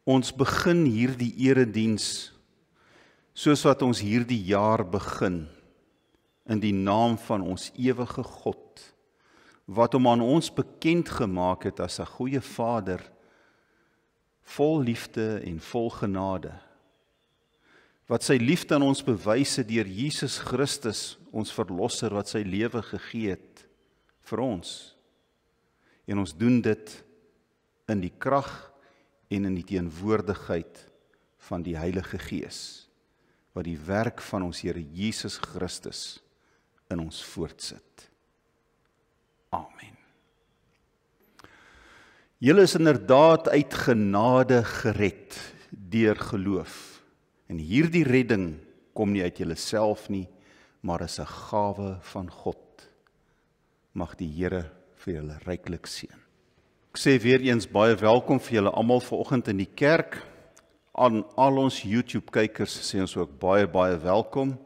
Ons begin hierdie erediens, soos wat ons hierdie jaar begin, in die naam van ons ewige God, wat hom aan ons bekend gemaak het as 'n goeie Vader, vol liefde en vol genade, wat sy liefde aan ons bewys het deur Jesus Christus, ons verlosser, wat sy lewe gegee het vir ons. En ons doen dit in die krag en in die teenwoordigheid van die Heilige Gees, wat die werk van ons Here Jesus Christus in ons voortsit. Amen. Julle is inderdaad uit genade gered deur geloof. En hierdie redding kom nie uit julleself nie, maar is 'n gawe van God. Mag die Here vir julle ryklik seën. Ek sê weer eens baie welkom vir julle almal vanoggend in die kerk. Aan al ons YouTube-kykers sê ons ook baie welkom.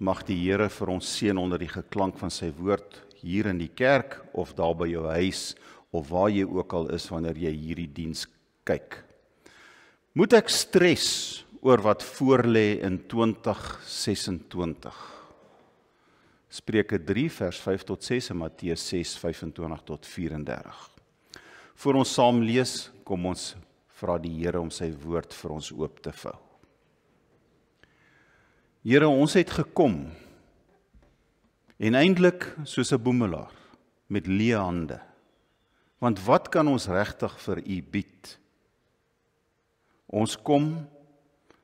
Mag die Here vir ons seën onder die geklank van sy woord hier in die kerk of daar by jou huis of waar jy ook al is wanneer jy hierdie diens kyk. Moet ek stres oor wat voorlê in 2026? Spreuke 3 vers 5 tot 6 en Matteus 6 25 tot 34. Voor ons saam lees, kom ons vra die Here om sy woord vir ons oop te vou. Here, ons het gekom en eintlik soos 'n boemelaar met leë hande. Want wat kan ons regtig vir U bied? Ons kom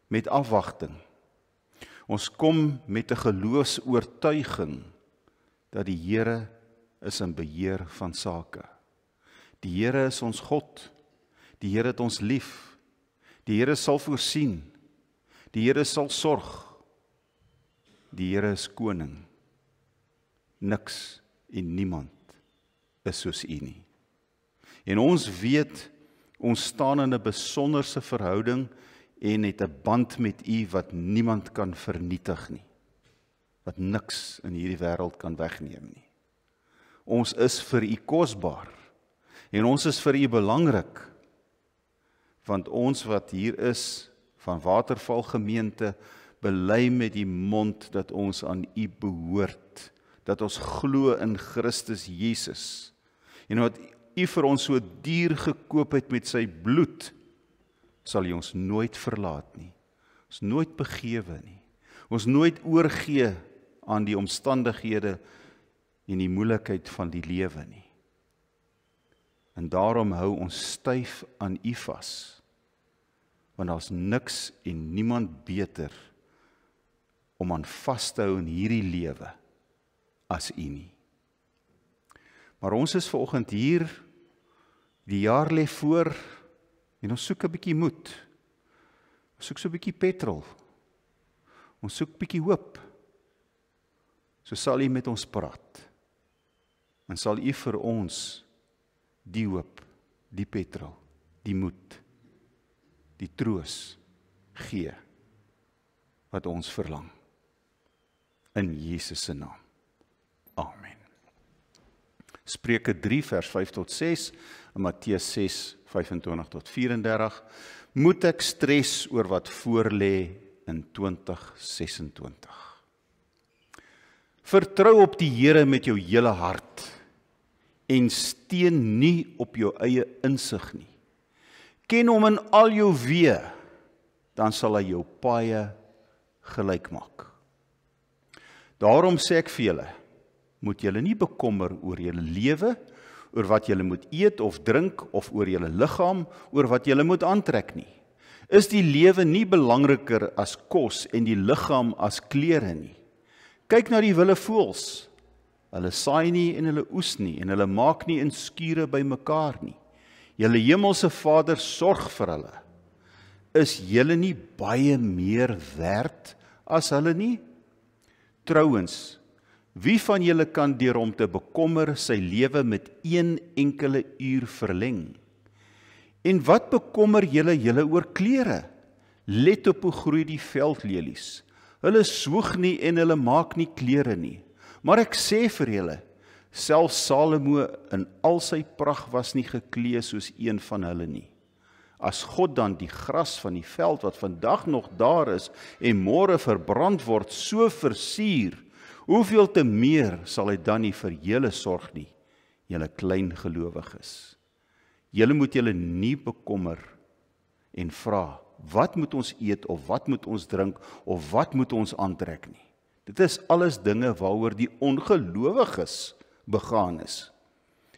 met afwagting. Ons kom met 'n geloofsoortuiging dat die Here is in beheer van sake. Die Here is ons God. Die Here het ons lief. Die Here sal voorsien. Die Here sal sorg. Die Here is koning. Niks en niemand is soos U nie. En ons weet, ons staan in 'n besonderse verhouding en het 'n band met U wat niemand kan vernietig nie. Wat niks in hierdie wêreld kan wegneem nie. Ons is vir U kosbaar. En ons is vir U belangrik. Want ons wat hier is, van Waterval Gemeente, bely met die mond dat ons aan U behoort. Dat ons glo in Christus Jesus. En wat U vir ons so duur gekoop het met sy bloed, sal U ons nooit verlaat nie. Ons nooit begewe nie. Ons nooit oorgee aan die omstandighede en die moeilikheid van die lewe nie. En daarom hou ons styf aan U vas. Want daar's niks en niemand beter om aan vas te hou in hierdie lewe as U nie. Maar ons is vanoggend hier, die jaar lê voor, en ons soek 'n bietjie moed. Ons soek so 'n bietjie petrol. Ons soek 'n bietjie hoop. So sal U met ons praat. En sal U vir ons die hoop, die petrol, die moed, die troos gee wat ons verlang. In Jesus se naam. Amen. Spreuke 3 vers 5 tot 6 en Matteus 6 25 tot 34. Moet ek stres oor wat voorlê in 2026? Vertrou op die Here met jou hele hart en steun nie op jou eie insig nie. Ken hom in al jou weë, dan sal hy jou paaie gelyk maak. Daarom sê ek vir julle, moet julle nie bekommer oor julle lewe, oor wat julle moet eet of drink, of oor julle liggaam, oor wat julle moet aantrek nie. Is die lewe nie belangriker as kos en die liggaam as klere nie? Kyk na die wilde voëls. Hulle saai nie en hulle oes nie, en hulle maak nie in skure bymekaar nie. Julle hemelse Vader sorg vir hulle. Is julle nie baie meer werd as hulle nie? Trouwens, wie van julle kan deur hom te bekommer sy lewe met 1 enkele uur verleng? En wat bekommer julle oor klere? Let op hoe groei die veldlelies. Hulle swoeg nie en hulle maak nie klere nie. Maar ek sê vir julle, selfs Salomo in al sy pragt was nie geklee soos een van hulle nie. as God dan die gras van die veld wat vandag nog daar is en môre verbrand word, so versier, hoeveel te meer sal hy dan nie vir julle sorg nie, julle klein gelowiges. Julle moet julle nie bekommer en vra, wat moet ons eet, of wat moet ons drink, of wat moet ons aantrek nie. Dit is alles dinge waaroor die ongelowiges begaan is.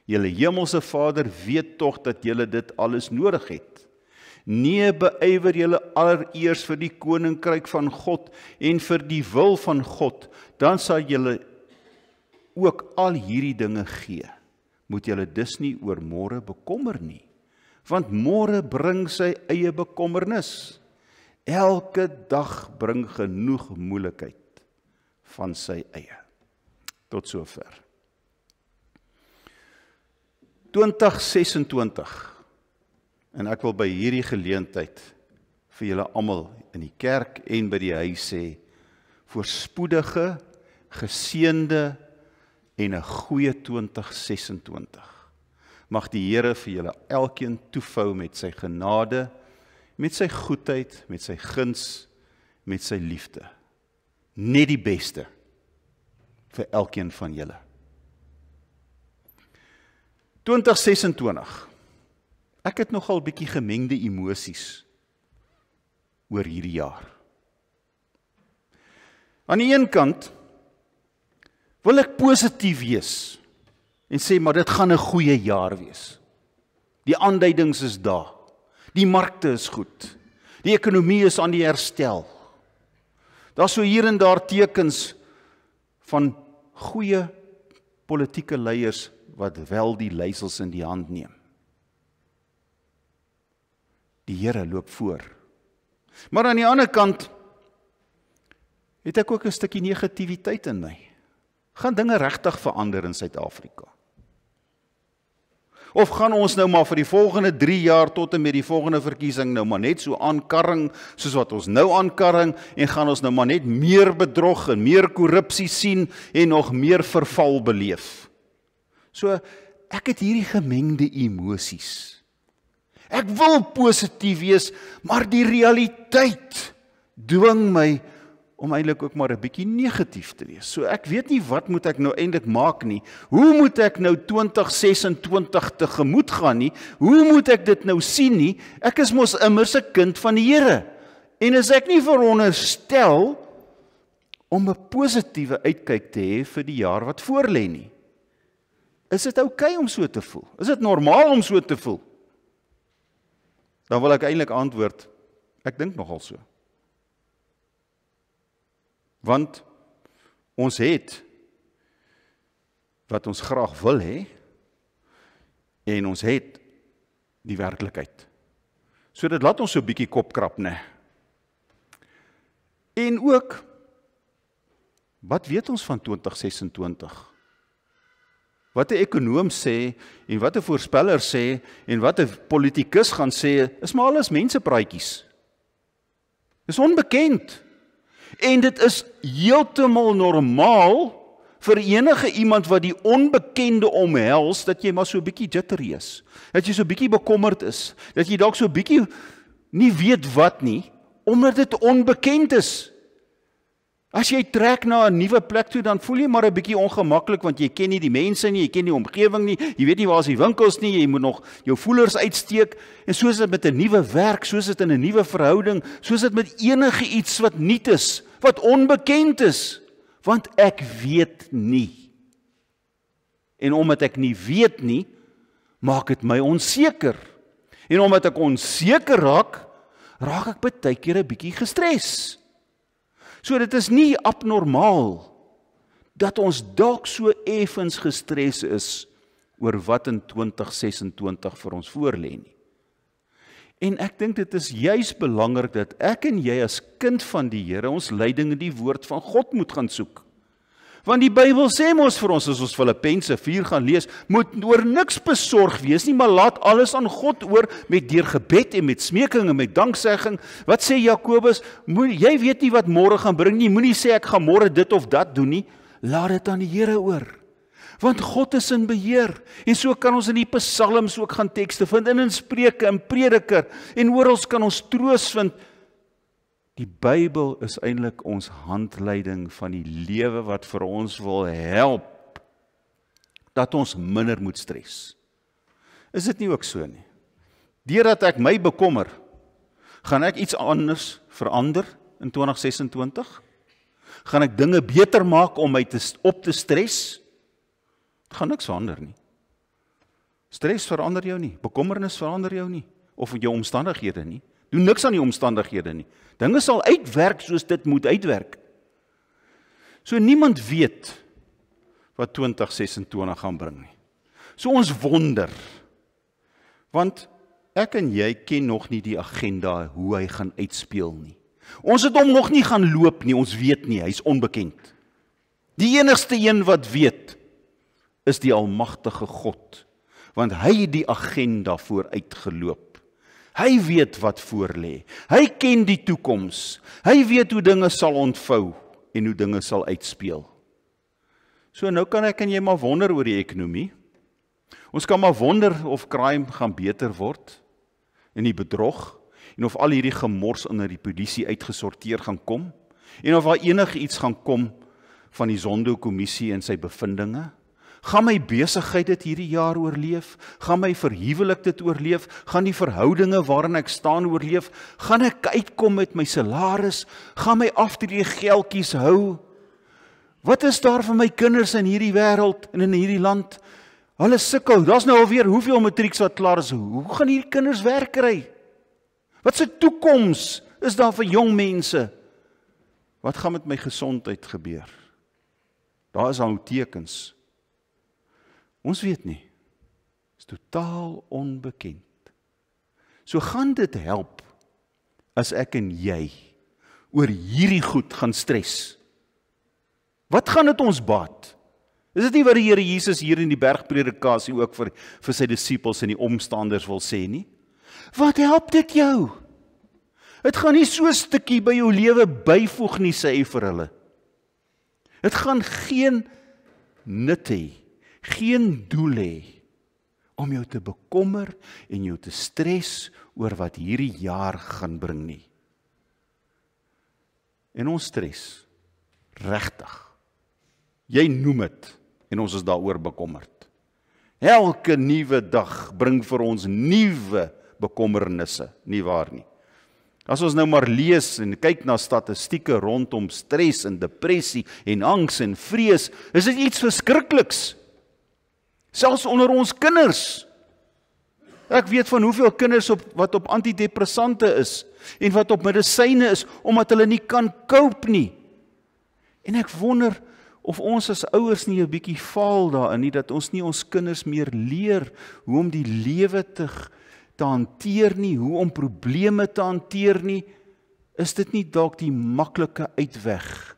Julle hemelse Vader weet tog dat julle dit alles nodig het. Nee, beywer julle allereers vir die koninkryk van God en vir die wil van God, dan sal julle ook al hierdie dinge gee. Moet julle dus nie oor môre bekommer nie, want môre bring sy eie bekommernis. Elke dag bring genoeg moeilikheid van sy eie. Tot sover. 2026, en ek wil by hierdie geleentheid vir julle almal in die kerk en by die huis sê, voorspoedige, geseënde en 'n goeie 2026. Mag die Here vir julle elkeen toevou met sy genade, met sy goedheid, met sy guns, met sy liefde. Net die beste vir elkeen van julle. 2026. Ek het nogal bietjie gemengde emosies oor hierdie jaar. Aan die een kant wil ek positief wees en sê, maar dit gaan 'n goeie jaar wees. Die aanduidings is daar. Die markte is goed. Die ekonomie is aan die herstel. Daar so hier en daar tekens van goeie politieke leiers wat wel die leiersels in die hand neem. Die Here loop voor. Maar aan die ander kant het ek ook 'n stukkie negativiteit in my. Gaan dinge regtig verander in Suid-Afrika? Of gaan ons nou maar vir die volgende 3 jaar tot en met die volgende verkiesing nou maar net so aankarring soos wat ons nou aankarring, en gaan ons nou maar net meer bedrog en meer korrupsie sien en nog meer verval beleef? So, ek het hierdie gemengde emosies. Ek wil positief wees, maar die realiteit dwing my om eintlik ook maar 'n bietjie negatief te wees. So ek weet nie wat moet ek nou eintlik maak nie. Hoe moet ek nou 2026 tegemoet gaan nie? Hoe moet ek dit nou sien nie? Ek is mos immers 'n kind van die Here. En as ek nie veronderstel om 'n positiewe uitkyk te hê vir die jaar wat voorlê nie. Is dit oukei om so te voel? Is dit normaal om so te voel? Dan wil ek eintlik antwoord, ek dink nogal so. Want ons het wat ons graag wil hê, en ons het die werklikheid. So dit laat ons so 'n bietjie kop krap, né? En ook, wat weet ons van 2026? Wat 'n ekonoom sê, en wat 'n voorspeller sê, en wat 'n politikus gaan sê, is maar alles mensepraatjies. Dis onbekend. En dit is heeltemal normaal vir enige iemand wat die onbekende omhels, dat jy maar so 'n bietjie jittery is, dat jy so 'n bietjie bekommerd is, dat jy dalk so 'n bietjie nie weet wat nie, omdat dit onbekend is. As jy trek na 'n nuwe plek toe, dan voel jy maar 'n bietjie ongemaklik, want jy ken nie die mense nie, jy ken die omgewing nie, jy weet nie waar is die winkels nie, jy moet nog jou voelers uitsteek, en soos dit met 'n nuwe werk, soos dit in 'n nuwe verhouding, soos dit met enige iets wat nuut is, wat onbekend is, want ek weet nie. En omdat ek nie weet nie, maak dit my onseker. En omdat ek onseker raak ek baie keer 'n bietjie gestres. So dit is nie abnormaal dat ons dalk so effens gestres is oor wat in 2026 vir ons voorlê nie. En ek dink dit is juis belangrik dat ek en jy as kind van die Here ons leiding in die woord van God moet gaan soek. Want die Bybel sê mos vir ons, as ons Filippense 4 gaan lees, moet oor niks besorg wees nie, maar laat alles aan God oor met deur gebed en met smeking en met danksegging. Wat sê Jakobus? Jy weet nie wat môre gaan bring nie, moenie sê ek gaan môre dit of dat doen nie, laat dit aan die Here oor. Want God is in beheer. En so kan ons in die psalms ook gaan tekste vind, en in Spreuke, en Prediker, en oral kan ons troos vind. Die Bybel is eintlik ons handleiding van die lewe wat vir ons wil help, dat ons minder moet stres. Is dit nie ook so nie? Deurdat ek my bekommer, gaan ek iets anders verander in 2026? Gaan ek dinge beter maak om my op te stres? Het gaan niks verander nie. Stres verander jou nie, bekommernis verander jou nie, of jou omstandighede nie. Doen niks aan die omstandighede nie. Dinge sal uitwerk soos dit moet uitwerk. So niemand weet wat 2026 gaan bring nie. So ons wonder, want ek en jy ken nog nie die agenda hoe hy gaan uitspeel nie. Ons het hom nog nie gaan loop nie, ons weet nie, hy is onbekend. Die enigste een wat weet, is die almagtige God, want hy het die agenda vooruitgeloop. Hy weet wat voorlê. Hy ken die toekoms. Hy weet hoe dinge sal ontvou en hoe dinge sal uitspeel. So nou kan ek en jy maar wonder oor die ekonomie. Ons kan maar wonder of crime gaan beter word en die bedrog, en of al hierdie gemors onder die polisie uitgesorteer gaan kom, en of daar enigiets gaan kom van die Zondo-kommissie en sy bevindinge. Gaan my besigheid dit hierdie jaar oorleef? Gaan my verhuwelik dit oorleef? Gaan die verhoudinge waarin ek staan oorleef? Gaan ek uitkom met my salaris? Gaan my aftreegeldjies hou? Wat is daar vir my kinders in hierdie wêreld en in hierdie land? Hulle sukkel, daar's nou alweer hoeveel matrieks wat klaar is. Hoe gaan hierdie kinders werk kry? Wat se toekoms is daar vir jong mense? Wat gaan met my gesondheid gebeur? Daar is al tekens. Ons weet nie. Is totaal onbekend. So gaan dit help as ek en jy oor hierdie goed gaan stres? Wat gaan dit ons baat? Is dit nie wat die Here Jesus hier in die bergpredikasie ook vir sy disippels en die omstanders wil sê nie? Wat help dit jou? Het gaan nie so 'n stukkie by jou lewe byvoeg nie, sê hy vir hulle. Het gaan geen nut hê, geen doel hê om jou te bekommer en jou te stres oor wat hierdie jaar gaan bring nie. En ons stres, regtig. Jy noem dit en ons is daaroor bekommerd. Elke nuwe dag bring vir ons nuwe bekommernisse, nie waar nie? As ons nou maar lees en kyk na statistieke rondom stres en depressie en angs en vrees, is dit iets verskrikliks. Selfs onder ons kinders. Ek weet van hoeveel kinders wat op antidepressante is en wat op medisyne is, omdat hulle nie kan cope nie. En ek wonder of ons as ouers nie 'n bietjie faal daarin nie, dat ons nie ons kinders meer leer hoe om die lewe te hanteer nie, hoe om probleme te hanteer nie. Is dit nie dalk die maklike uitweg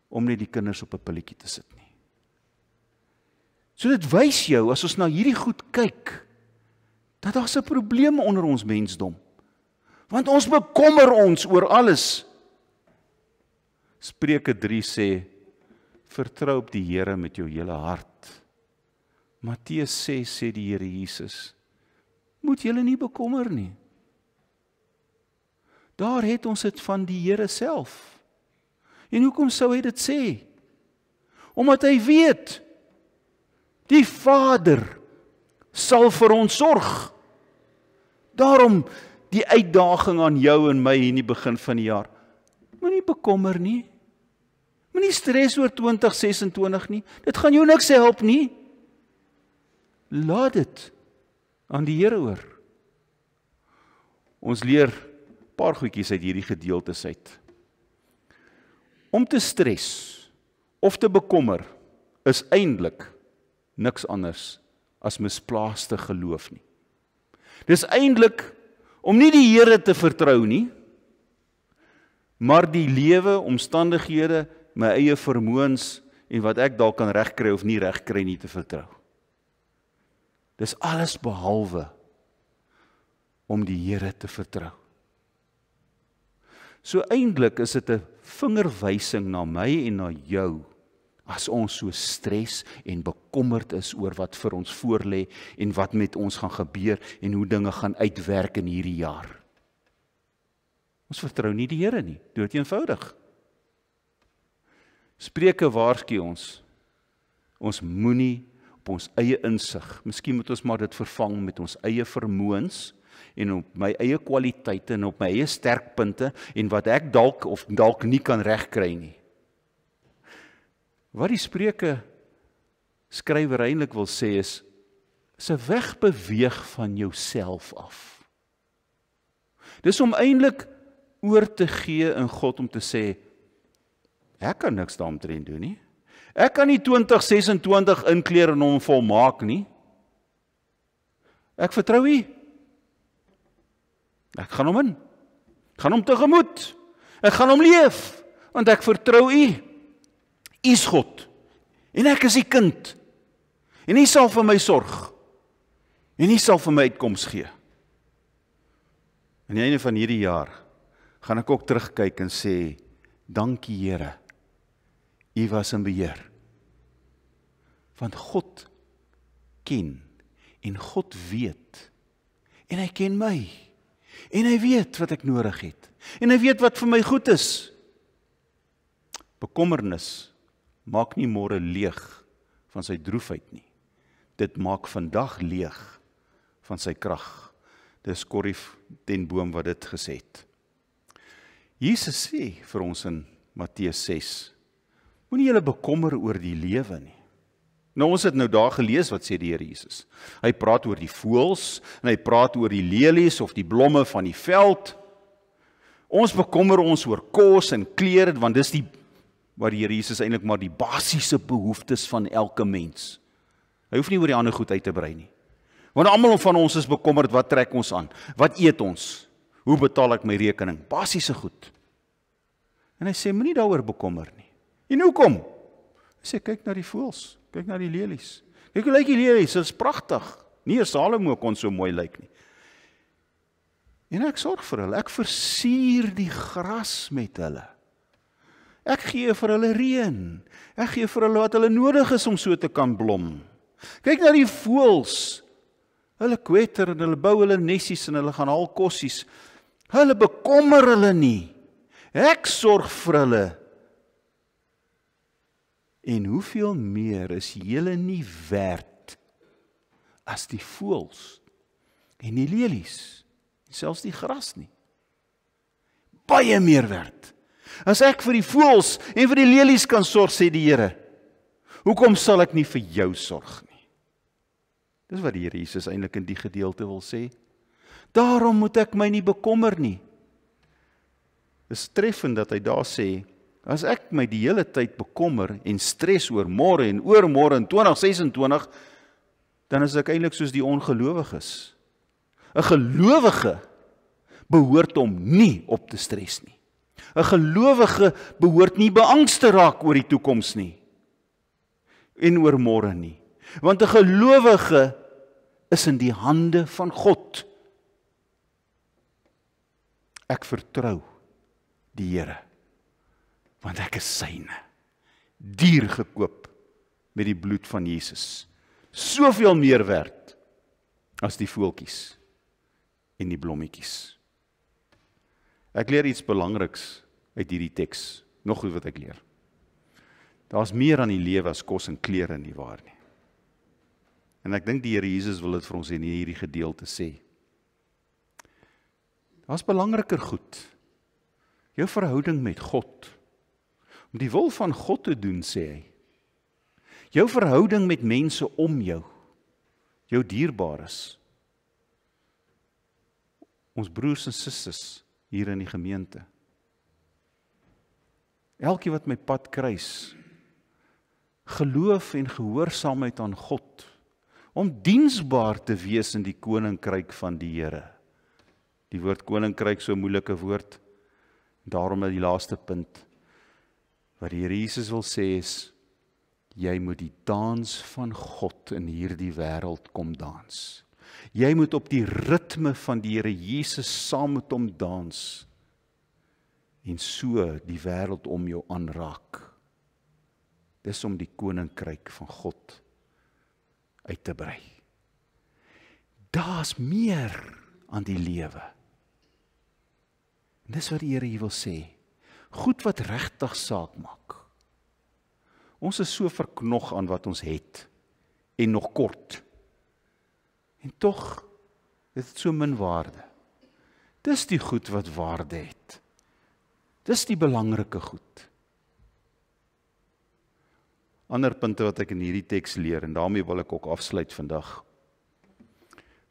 om net die kinders op 'n pilletjie te sit nie? So dit wys jou, as ons na hierdie goed kyk, dat daar's 'n probleem onder ons mensdom. Want ons bekommer ons oor alles. Spreuke 3 sê, vertrou op die Here met jou hele hart. Matteus 6 sê die Here Jesus, moet julle nie bekommer nie. Daar het ons dit van die Here self. En hoekom sou hy dit sê? Omdat hy weet, die Vader sal vir ons sorg. Daarom die uitdaging aan jou en my in die begin van die jaar. Moenie bekommer nie. Moenie stres oor 2026 nie. Dit gaan jou niks help nie. Laat dit aan die Here oor. Ons leer 'n paar goedjies uit hierdie gedeeltes uit. Om te stres of te bekommer is eintlik niks anders as misplaaste geloof nie. Dis eintlik om nie die Here te vertrou nie, maar die lewe, omstandighede, my eie vermoëns en wat ek dalk kan regkry of nie regkry nie te vertrou. Dis alles behalwe om die Here te vertrou. So eintlik is dit 'n vingerwysing na my en na jou as ons so stres en bekommerd is oor wat vir ons voorlê en wat met ons gaan gebeur en hoe dinge gaan uitwerk in hierdie jaar. Ons vertrou nie die Here nie, dood eenvoudig. Spreuke waarsku ons moenie op ons eie insig, miskien moet ons maar dit vervang met ons eie vermoëns en op my eie kwaliteite en op my eie sterkpunte en wat ek dalk nie kan regkry nie. Wat die Spreuke skrywer eintlik wil sê is 'n wegbeweeg van jouself af. Dis om eintlik oor te gee in God om te sê, ek kan niks daaromtrent doen nie. Ek kan nie 2026 inkleer en hom volmaak nie. Ek vertrou U. Ek gaan hom in. Ek gaan hom tegemoet. Ek gaan hom leef, want ek vertrou U. U is God. En ek is U kind. En U sal vir my sorg. En U sal vir my uitkoms gee. Aan die einde van hierdie jaar gaan ek ook terugkyk en sê, dankie Here, U was in beheer. Want God ken en God weet. En hy ken my. En hy weet wat ek nodig het. En hy weet wat vir my goed is. Bekommernis maak nie môre leeg van sy droefheid nie. Dit maak vandag leeg van sy krag. Dis Corrie ten Boom wat dit gesê het. Jesus sê vir ons in Matteus 6, moenie julle bekommer oor die lewe nie. Nou ons het nou daar gelees wat sê die Here Jesus. Hy praat oor die voëls en hy praat oor die lelies of die blomme van die veld. Ons bekommer ons oor kos en klere, want dis wat die Here Jesus eintlik maar die basiese behoeftes van elke mens. Hy hoef nie oor die ander goed uit te brei nie. Want almal van ons is bekommerd, wat trek ons aan? Wat eet ons? Hoe betaal ek my rekening? Basiese goed. En hy sê, moenie daaroor bekommer nie. En hoekom? Hy sê, kyk na die voëls, kyk na die lelies. Kyk hoe lyk die lelies, dit is pragtig. Nie eers Salomo kon so mooi lyk nie. En ek sorg vir hulle, ek versier die gras met hulle. Ek gee vir hulle reën. Ek gee vir hulle wat hulle nodig is om so te kan blom. Kyk na die voëls. Hulle kwetter en hulle bou hulle nessies en hulle gaan haal kossies. Hulle bekommer hulle nie. Ek sorg vir hulle. En hoeveel meer is julle nie werd as die voëls en die lelies, selfs die gras nie. Baie meer werd. As ek vir die voëls en vir die lelies kan sorg, sê die Here, hoekom sal ek nie vir jou sorg nie? Dis wat die Here Jesus eintlik in die gedeelte wil sê. Daarom moet ek my nie bekommer nie. Dis treffend dat hy daar sê, as ek my die hele tyd bekommer en stres oor môre en oormôre in 2026, dan is ek eintlik soos die ongelowiges. 'n Gelowige behoort om nie op te stres nie. 'n Gelowige behoort nie beangst te raak oor die toekoms nie. En oor môre nie. Want 'n gelowige is in die hande van God. Ek vertrou die Here, want ek is syne, duur gekoop met die bloed van Jesus. Soveel meer werd as die voeltjies en die blommetjies. Ek leer iets belangriks uit hierdie teks, nog goed wat ek leer. Daar's meer aan die lewe as kos en klere nie waar nie. En ek dink die Here Jesus wil dit vir ons in hierdie gedeelte sê. Daar's belangriker goed. Jou verhouding met God. Om die wil van God te doen, sê hy. Jou verhouding met mense om jou. Jou dierbares. Ons broers en susters hier in die gemeente. Elkeen wat my pad kruis. Geloof en gehoorsaamheid aan God. Om diensbaar te wees in die koninkryk van die Here. Die woord koninkryk, so 'n moeilike woord. Daarom die laaste punt. Wat die Here Jesus wil sê is, jy moet die dans van God in hierdie wêreld kom dans. Jy moet op die ritme van die Here Jesus saam met hom dans. En so die wêreld om jou aanraak. Dis om die koninkryk van God uit te brei. Daar's meer aan die lewe. En dis wat die Here hier wil sê. Goed wat regtig saak maak. Ons is so verknog aan wat ons het en nog kort. En tog is dit so min waarde. Dis die goed wat waarde het. Dis die belangrike goed. Ander punte wat ek in hierdie teks leer, en daarmee wil ek ook afsluit vandag.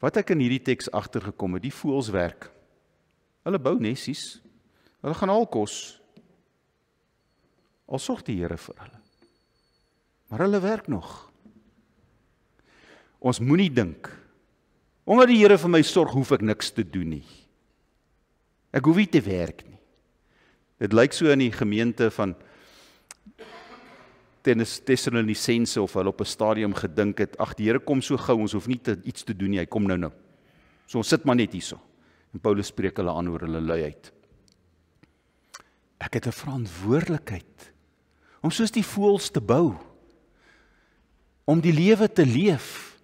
Wat ek in hierdie teks agtergekom het, die voëls werk. Hulle bou nesies, hulle gaan al kos. Al sorg die Here vir hulle. Maar hulle werk nog. Ons moenie dink, omdat die Here vir my sorg, hoef ek niks te doen nie. Ek hoef nie te werk nie. Dit lyk so in die gemeente van Tessalonisense of hulle op 'n stadium gedink het, ag die Here kom so gou, ons hoef nie iets te doen nie, hy kom nou. So ons sit maar net hierso. En Paulus spreek hulle aan oor hulle luiheid. Ek het 'n verantwoordelikheid om soos die voëls te bou, om die lewe te leef,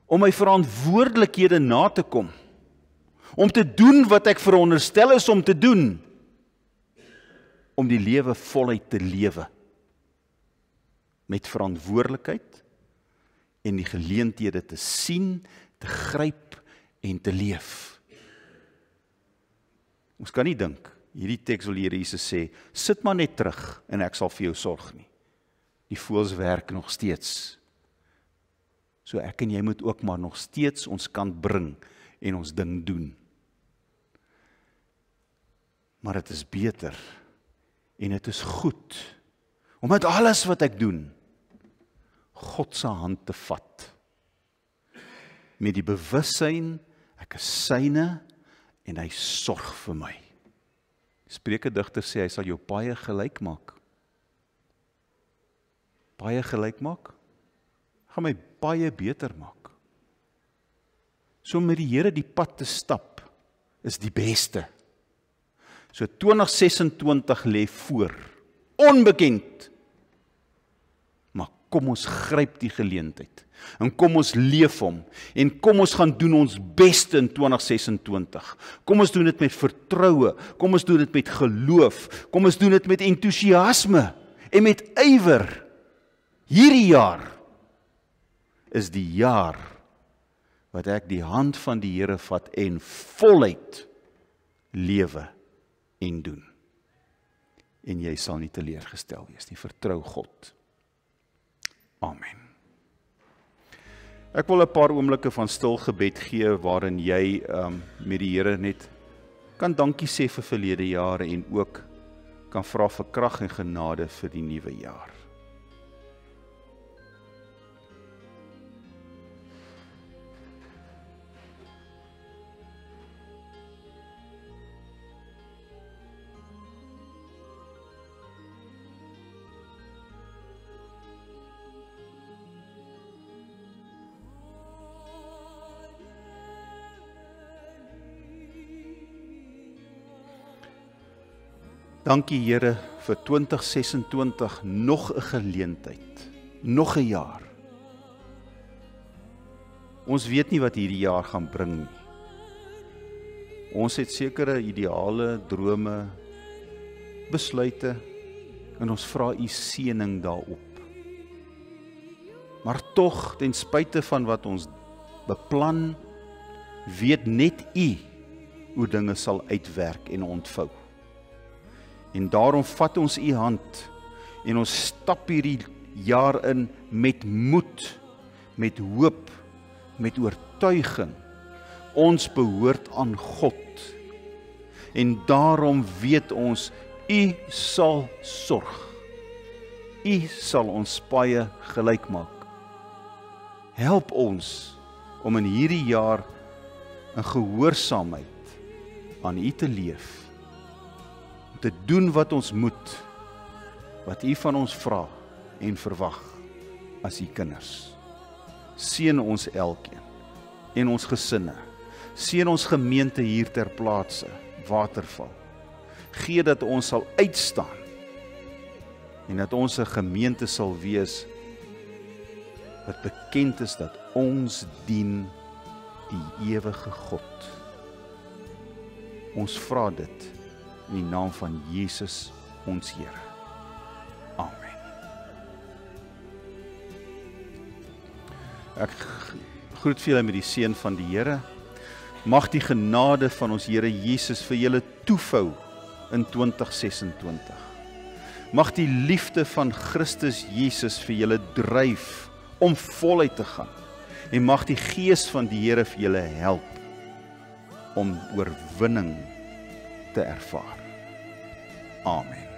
om my verantwoordelikhede na te kom, om te doen wat ek veronderstel is om te doen, om die lewe voluit te lewe, met verantwoordelikheid en die geleenthede te sien, te gryp en te leef. Ons kan nie dink, hierdie teks wil die Here Jesus sê, sit maar net terug en ek sal vir jou sorg nie. Die voëls werk nog steeds. So ek en jy moet ook maar nog steeds ons kant bring en ons ding doen. Maar dit is beter en dit is goed om met alles wat ek doen, God se hand te vat. Met die bewussyn, ek is syne en hy sorg vir my. Spreuke digter sê, hy sal jou baie gelyk maak. Baie gelyk maak? Gaan my baie beter maak. So om met die Here die pad te stap, is die beste. So 2026 lê voor, onbekend. Maar kom ons gryp die geleentheid, en kom ons leef hom, en kom ons gaan doen ons beste in 2026. Kom ons doen dit met vertroue, kom ons doen dit met geloof, kom ons doen dit met entoesiasme, en met ywer. Hierdie jaar is die jaar wat ek die hand van die Here vat en voluit lewe en doen. En jy sal nie teleurgestel wees nie, vertrou God. Amen. Ek wil 'n paar oomblikke van stil gebed gee waarin jy met die Here net kan dankie sê vir verlede jare en ook kan vra vir krag en genade vir die nuwe jaar. Dankie Here vir 2026, nog 'n geleentheid, nog 'n jaar. Ons weet nie wat hierdie jaar gaan bring nie. Ons het sekere ideale, drome, besluite, en ons vra U seëning daarop. Maar tog, ten spyte van wat ons beplan, weet net U hoe dinge sal uitwerk en ontvou. En daarom vat ons U hand en ons stap hierdie jaar in met moed, met hoop, met oortuiging. Ons behoort aan God. En daarom weet ons, U sal sorg. U sal ons paaie gelyk maak. Help ons om in hierdie jaar in gehoorsaamheid aan U te leef. Te doen wat ons moet, wat U van ons vra en verwag as U kinders. Seën ons elkeen en ons gesinne. Seën ons gemeente hier ter plaatse, Waterval. Gee dat ons sal uitstaan en dat ons 'n gemeente sal wees wat bekend is dat ons dien die ewige God. Ons vra dit in die naam van Jesus, ons Here. Amen. Ek groet vir julle met die seën van die Here. Mag die genade van ons Here Jesus vir julle toevou in 2026. Mag die liefde van Christus Jesus vir julle dryf om voluit te gaan. En mag die Gees van die Here vir julle help om oorwinning te ervaar. Amen.